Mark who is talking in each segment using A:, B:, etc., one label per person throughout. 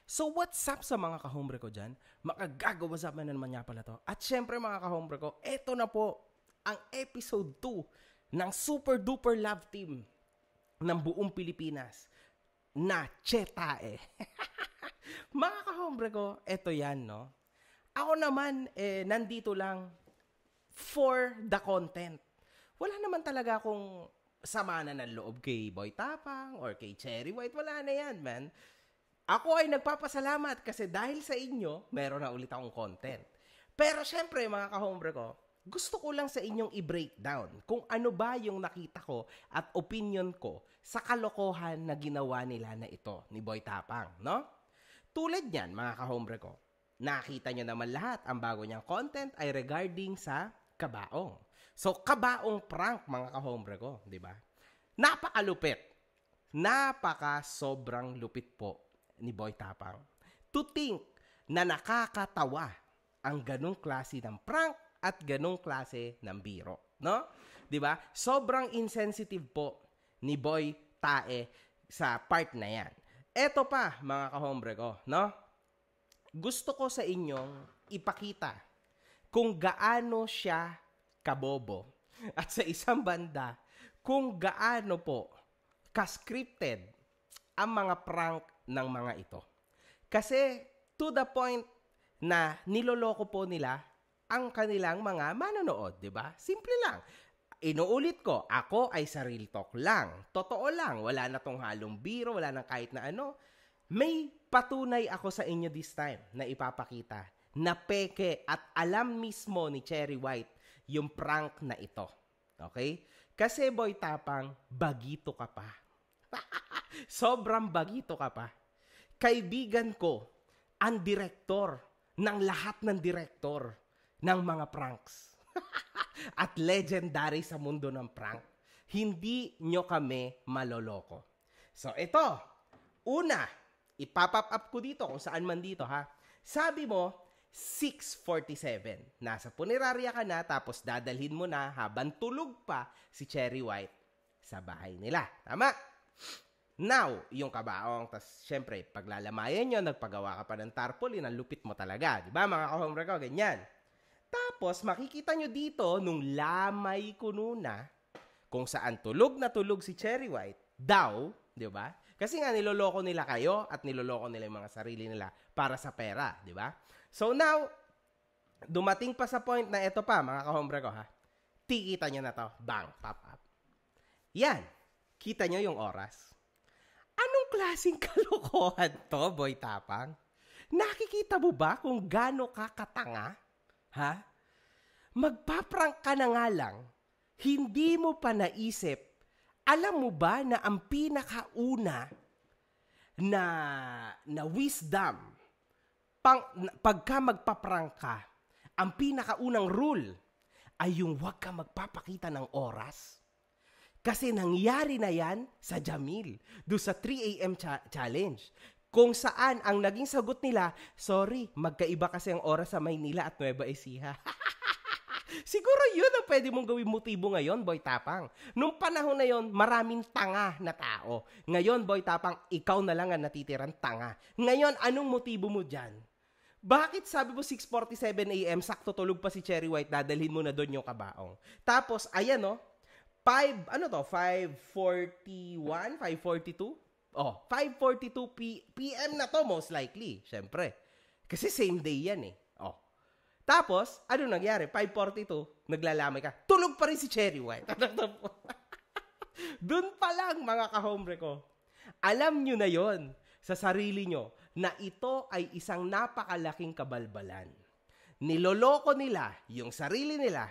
A: So what's up sa mga kahombre ko dyan? Makagagawa sa na naman niya pala to. At syempre mga kahombre ko, eto na po ang episode 2 ng Super Duper Love Team ng buong Pilipinas na Chetae. Mga kahombre ko, eto yan, no? Ako naman, nandito lang for the content. Wala naman talaga akong sama na ng loob kay Boy Tapang or kay Cherry White. Wala na yan, man. Ako ay nagpapasalamat kasi dahil sa inyo, meron na ulit akong content. Pero syempre, mga kahombre ko, gusto ko lang sa inyong i-breakdown kung ano ba yung nakita ko at opinion ko sa kalokohan na ginawa nila na ito ni Boy Tapang, no? Tulad niyan, mga kahombre ko, nakita nyo naman lahat, ang bago niyang content ay regarding sa kabaong. So, kabaong prank, mga kahombre ko, di ba? Napakalupit. Sobrang lupit po ni Boy Tapang. To think na nakakatawa ang ganong klase ng prank at ganong klase ng biro, no? 'Di ba? Sobrang insensitive po ni Boy Tae sa part na 'yan. Eto pa, mga kahombre ko, no? Gusto ko sa inyong ipakita kung gaano siya kabobo at sa isang banda kung gaano po ka-scripted ang mga prank ng mga ito. Kasi to the point na niloloko po nila ang kanilang mga manonood, di ba? Simple lang. Inuulit ko, ako ay sa real talk lang. Totoo lang, wala na tong halong biro, wala nang kahit na ano. May patunay ako sa inyo this time na ipapakita na peke at alam mismo ni Cherry White yung prank na ito. Okay? Kasi Boy Tapang, bagito ka pa. Sobrang bagito ka pa. Kaibigan ko, ang direktor ng lahat ng direktor ng mga pranks. At legendary sa mundo ng prank. Hindi nyo kami maloloko. So ito, una, ipapop up ko dito kung saan man dito ha. Sabi mo, 6:47. Nasa punerarya ka na tapos dadalhin mo na habang tulog pa si Cherry White sa bahay nila. Tama? Now, yung kabaong, tas syempre, paglalamayan nyo, nagpagawa ka pa ng tarpaulin, ang lupit mo talaga. Diba mga kahombre ko, ganyan. Tapos, makikita nyo dito, nung lamay ko nuna, kung saan tulog na tulog si Cherry White, daw, di ba? Kasi nga, niloloko nila kayo at niloloko nila yung mga sarili nila para sa pera, di ba? So now, dumating pa sa point na ito pa, mga kahombre ko, ha? Tikita nyo na to. Bang, pop up. Yan. Kita nyo yung oras. Anong klaseng kalokohan to, Boy Tapang? Nakikita mo ba kung gaano ka katanga? Ha? Magpaprank ka na nga lang, hindi mo pa naisip, alam mo ba na ang pinakauna na wisdom, pagka magpaprank ka, ang pinakaunang rule ay yung huwag ka magpapakita ng oras. Kasi nangyari na yan sa Jamil, do sa 3 a.m. challenge. Kung saan ang naging sagot nila, sorry, magkaiba kasi ang oras sa Maynila at Nueva Ecija. Siguro yun ang pwede mong gawin motibo ngayon, Boy Tapang. Nung panahon na yon, maraming tanga na tao. Ngayon, Boy Tapang, ikaw na lang ang natitirang tanga. Ngayon, anong motibo mo dyan? Bakit sabi mo 6:47 a.m., sakto tulog pa si Cherry White, dadalhin mo na doon yung kabaong. Tapos, ayan no, 5:41, 5:42? Oh, 5:42 p.m. na to most likely, syempre. Kasi same day yan eh. Oh. Tapos, ano nangyari? 5:42, naglalamay ka. Tulog pa rin si Cherry White. Doon pa lang, mga kahombre ko. Alam nyo na yon sa sarili nyo na ito ay isang napakalaking kabalbalan. Niloloko nila yung sarili nila.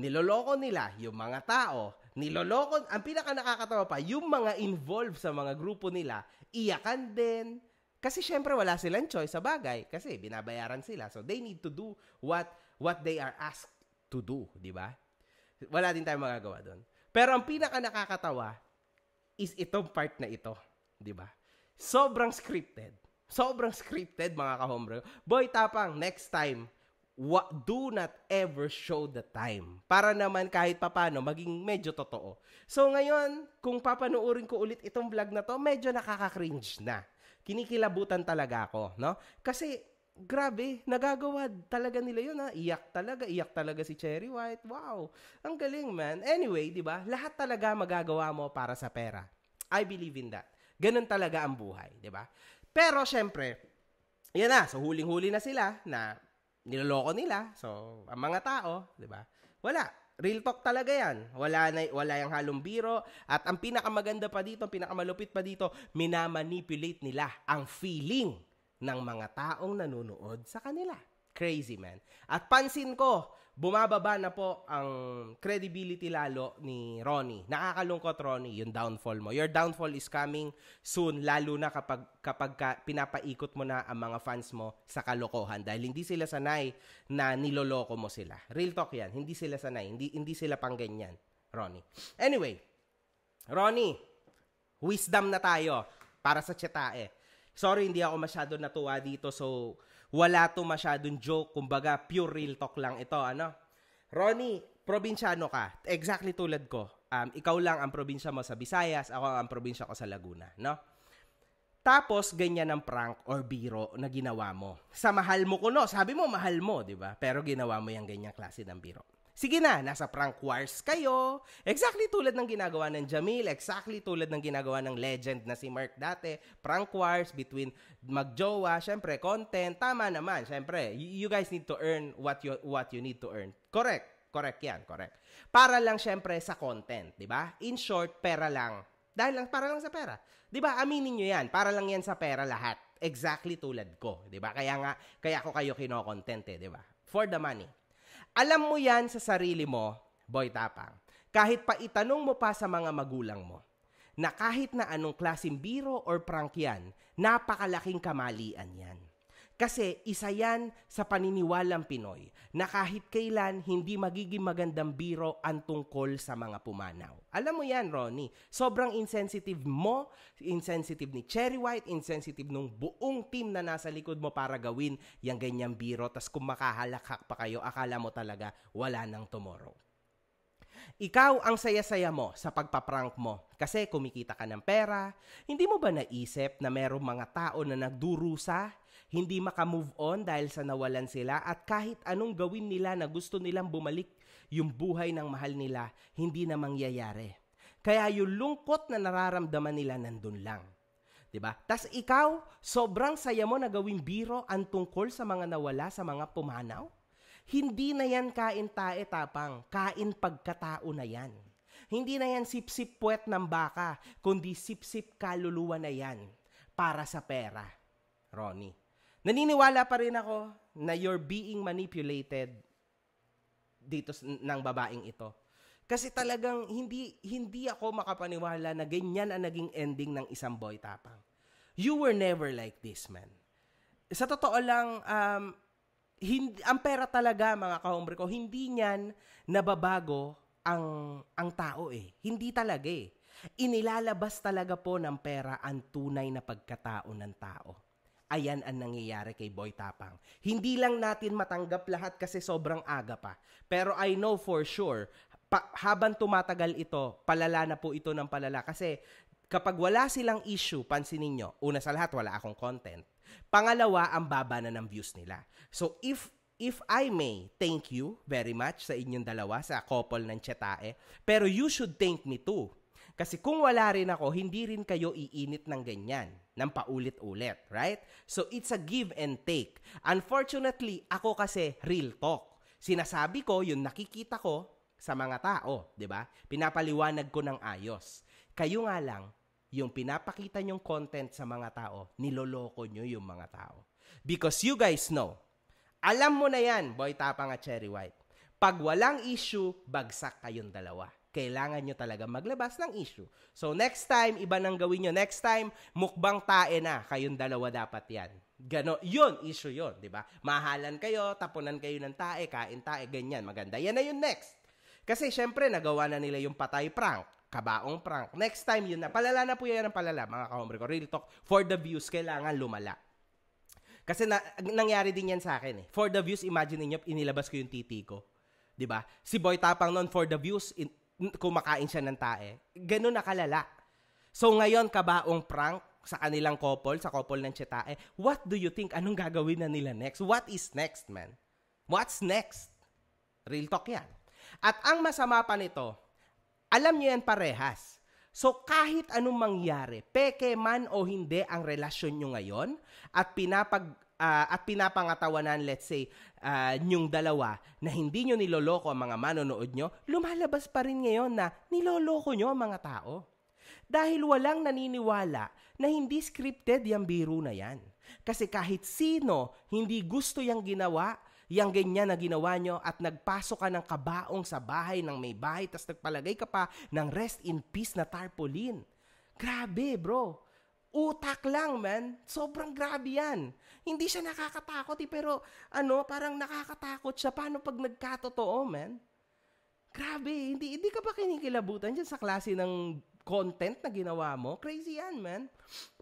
A: Niloloko nila yung mga tao. Niloloko, ang pinaka nakakatawa pa, yung mga involved sa mga grupo nila, iyakan din. Kasi syempre wala silang choice sa bagay. Kasi binabayaran sila. So they need to do what they are asked to do. Di ba? Wala din tayong magagawa doon. Pero ang pinaka nakakatawa is itong part na ito. Di ba? Sobrang scripted. Sobrang scripted, mga kahombre. Boy Tapang, next time, do not ever show the time. Para naman kahit papano, maging medyo totoo. So ngayon, kung papanoorin ko ulit itong vlog na to, medyo nakaka-cringe na. kinikilabutan talaga ako, no? Kasi, grabe, nagagawa talaga nila yun, ha? Iyak talaga si Cherry White. Wow, ang galing, man. Anyway, di ba? Lahat talaga magagawa mo para sa pera. I believe in that. Ganun talaga ang buhay, di ba? Pero, syempre, yan na, so huling-huli na sila na niloloko nila. So, ang mga tao, di ba? Wala. Real talk talaga yan. Wala yung halong biro. At ang pinakamaganda pa dito, pinakamalupit pa dito, minamanipulate nila ang feeling ng mga taong nanonood sa kanila. Crazy, man. At pansin ko, bumababa na po ang credibility lalo ni Ronnie. Nakakalungkot, Ronnie, yung downfall mo. Your downfall is coming soon, lalo na kapag pinapaikot mo na ang mga fans mo sa kalokohan. Dahil hindi sila sanay na niloloko mo sila. Real talk yan. Hindi sila sanay. Hindi sila pang ganyan, Ronnie. Anyway, Ronnie, wisdom na tayo para sa Chetae. Sorry, hindi ako masyado natuwa dito. So, wala to masyadong joke. Kumbaga, pure real talk lang ito. Ano? Ronnie, probinsyano ka. Exactly tulad ko. Ikaw lang ang probinsya mo sa Visayas. Ako ang probinsya ko sa Laguna. No? Tapos, ganyan ang prank or biro na ginawa mo. Sa mahal mo ko, no? Sabi mo, mahal mo, di ba? Pero ginawa mo yung ganyang klase ng biro. Sige na, nasa prank wars kayo. Exactly tulad ng ginagawa ng Jamil. Exactly tulad ng ginagawa ng legend na si Mark dati. Prank wars between magjowa. Siyempre, content. Tama naman. Siyempre, you guys need to earn what you need to earn. Correct. Correct yan. Correct. Para lang siyempre sa content. Diba? In short, pera lang. Para lang sa pera. Diba? Aminin nyo yan. Para lang yan sa pera lahat. Exactly tulad ko. Diba? Kaya ko kayo kino-content diba? For the money. Alam mo yan sa sarili mo, Boy Tapang, kahit pa itanong mo pa sa mga magulang mo, na kahit na anong klaseng biro or prank yan, napakalaking kamalian yan. Kasi isa yan sa paniniwalang Pinoy na kahit kailan hindi magiging magandang biro ang tungkol sa mga pumanaw. Alam mo yan, Ronnie. Sobrang insensitive mo, insensitive ni Cherry White, insensitive nung buong team na nasa likod mo para gawin yung ganyang biro. Tas kung makahalakak pa kayo, akala mo talaga wala nang tomorrow. Ikaw ang saya-saya mo sa pagpaprank mo kasi kumikita ka ng pera. Hindi mo ba naisip na merong mga tao na nagdurusa, hindi makamove on dahil sa nawalan sila at kahit anong gawin nila na gusto nilang bumalik yung buhay ng mahal nila, hindi na mangyayari. Kaya yung lungkot na nararamdaman nila nandun lang. Diba? Tas ikaw, sobrang saya mo na gawing biro ang tungkol sa mga nawala, sa mga pumanaw? Hindi na yan kain tae Tapang, kain pagkatao na yan. Hindi na yan sip-sip puwet ng baka, kundi sip-sip kaluluwa na yan para sa pera. Ronnie, naniniwala pa rin ako na you're being manipulated dito ng babaeng ito. Kasi talagang hindi ako makapaniwala na ganyan ang naging ending ng isang Boy Tapang. You were never like this, man. Sa totoo lang, ang pera talaga, mga kahombre ko, hindi niyan nababago ang tao eh. Hindi talaga eh. Inilalabas talaga po ng pera ang tunay na pagkatao ng tao. Ayan ang nangyayari kay Boy Tapang. Hindi lang natin matanggap lahat kasi sobrang aga pa. Pero I know for sure, habang tumatagal ito, palala na po ito ng palala. Kasi kapag wala silang issue, pansinin nyo, una sa lahat, wala akong content. Pangalawa, ang baba na ng views nila. So if I may thank you very much sa inyong dalawa, sa couple ng Chetae, pero you should thank me too. Kasi kung wala rin ako, hindi rin kayo iinit ng ganyan, ng paulit-ulit, right? So it's a give and take. Unfortunately, ako kasi real talk. Sinasabi ko yung nakikita ko sa mga tao, di ba? Pinapaliwanag ko ng ayos. Kayo nga lang, yung pinapakita nyong content sa mga tao, niloloko nyo yung mga tao. Because you guys know, alam mo na yan, Boy Tapang at Cherry White. Pag walang issue, bagsak kayong dalawa. Kailangan nyo talaga maglabas ng issue. So next time, iba nang gawin nyo. Next time, mukbang tae na. Kayong dalawa dapat yan. Gano, yun, issue yun, di ba? Mahalan kayo, tapunan kayo ng tae, kain tae, ganyan. Maganda. Yan na yun next. Kasi syempre, nagawa na nila yung patay prank. Kabaong prank. Next time, yun na. Palala na po yan ang palala, mga kahombre ko. Real talk, for the views, kailangan lumala. Kasi nangyari din yan sa akin eh. For the views, imagine niyo, inilabas ko yung titi ko. Diba? Si Boy Tapang noon, for the views, kumakain siya ng tae. Ganun nakalala. So ngayon, kabaong prank, sa kanilang couple, sa couple ng Chetae, what do you think? Anong gagawin na nila next? What is next, man? What's next? Real talk yan. At ang masama pa nito, alam niyo yan parehas. So kahit anong mangyari, peke man o hindi ang relasyon nyo ngayon at pinapangatawanan, let's say, nyong dalawa na hindi nyo niloloko ang mga manonood nyo, lumalabas pa rin ngayon na niloloko nyo ang mga tao. Dahil walang naniniwala na hindi scripted yung biro na yan. Kasi kahit sino hindi gusto yung ginawa, yung ganyan na ginawa nyo at nagpasok ka ng kabaong sa bahay ng may bahay tas nagpalagay ka pa ng rest in peace na tarpaulin. Grabe, bro. Utak lang, man. Sobrang grabe yan. Hindi siya nakakatakot pero parang nakakatakot siya. Paano pag nagkatotoo, man? Grabe, hindi ka ba kinikilabutan dyan sa klase ng content na ginawa mo? Crazy yan, man.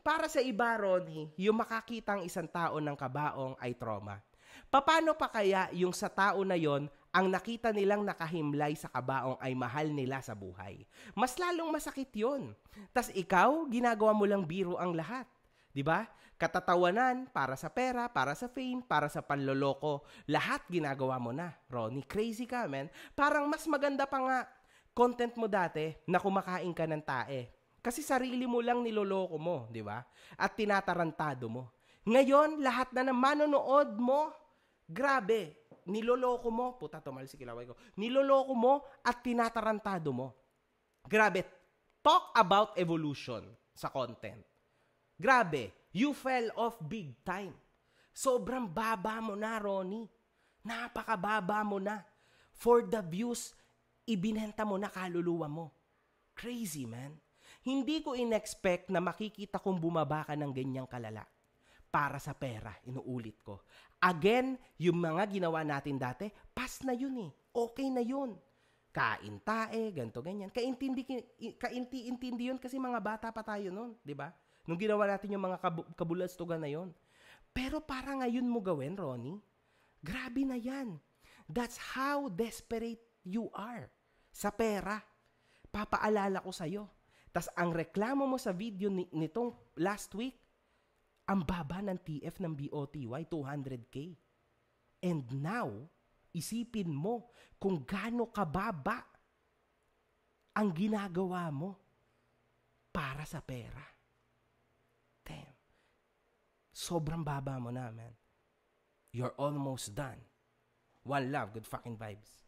A: Para sa iba, Ronnie, yung makakitang isang tao ng kabaong ay trauma. Paano pa kaya yung sa tao na yon ang nakita nilang nakahimlay sa kabaong ay mahal nila sa buhay? Mas lalong masakit yun. Tas ikaw, ginagawa mo lang biro ang lahat. Diba? Katatawanan, para sa pera, para sa fame, para sa panloloko. Lahat ginagawa mo na. Ronnie, crazy ka, man. Parang mas maganda pa nga content mo dati na kumakain ka ng tae. Kasi sarili mo lang niloloko mo, di ba? At tinatarantado mo. Ngayon, lahat na ng manonood mo, grabe, niloloko mo, puta tumal si kilaway ko, niloloko mo at tinatarantado mo. Grabe, talk about evolution sa content. Grabe, you fell off big time. Sobrang baba mo na, Ronnie. Napakababa mo na. For the views, ibinenta mo na kaluluwa mo. Crazy, man. Hindi ko in-expect na makikita kong bumaba ka ng ganyang kalala. Para sa pera, inuulit ko. Again, yung mga ginawa natin dati, pas na yun eh. Okay na yun. Kain tae, ganito, ganyan. Kainti-intindi yun kasi mga bata pa tayo nun, di ba? Nung ginawa natin yung mga kabulastugan na yun. Pero para ngayon mo gawin, Ronnie, grabe na yan. That's how desperate you are. Sa pera. Papaalala ko sa'yo. Tas ang reklamo mo sa video nitong last week, ang baba ng TF ng BOTY, 200K. And now, isipin mo kung gaano kababa ang ginagawa mo para sa pera. Damn. Sobrang baba mo na, man. You're almost done. One love, good fucking vibes.